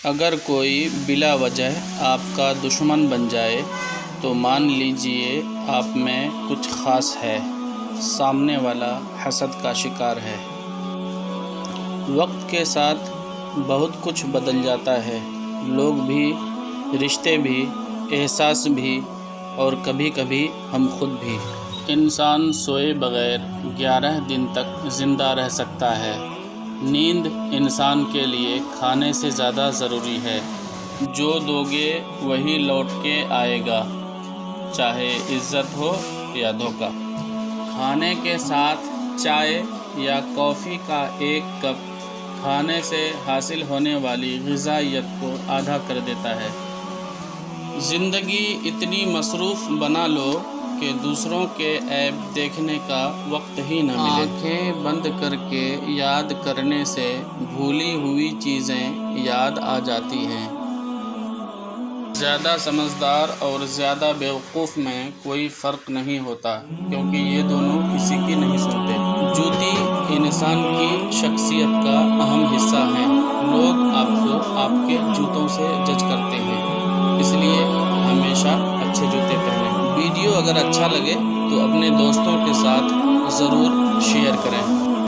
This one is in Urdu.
اگر کوئی بلا وجہ آپ کا دشمن بن جائے تو مان لیجئے آپ میں کچھ خاص ہے، سامنے والا حسد کا شکار ہے۔ وقت کے ساتھ بہت کچھ بدل جاتا ہے، لوگ بھی، رشتے بھی، احساس بھی، اور کبھی کبھی ہم خود بھی۔ انسان سوئے بغیر 11 دن تک زندہ رہ سکتا ہے۔ نیند انسان کے لیے کھانے سے زیادہ ضروری ہے۔ جو دو گے وہی لوٹ کے آئے گا، چاہے عزت ہو یا دھوکہ۔ کھانے کے ساتھ چائے یا کافی کا ایک کپ کھانے سے حاصل ہونے والی غذائیت کو آدھا کر دیتا ہے۔ زندگی اتنی مصروف بنا لو کہ دوسروں کے عیب دیکھنے کا وقت ہی نہ ملے۔ آنکھیں بند کر کے یاد کرنے سے بھولی ہوئی چیزیں یاد آ جاتی ہیں۔ زیادہ سمجھدار اور زیادہ بیوقوف میں کوئی فرق نہیں ہوتا، کیونکہ یہ دونوں کسی کی نہیں سنتے۔ جوتی انسان کی شخصیت کا اہم حصہ ہیں۔ لوگ آپ کو آپ کے جوتوں سے جج کرتے ہیں، اس لیے ہمیشہ اچھے جوتے پہنیں۔ ویڈیو اگر اچھا لگے تو اپنے دوستوں کے ساتھ ضرور شیئر کریں۔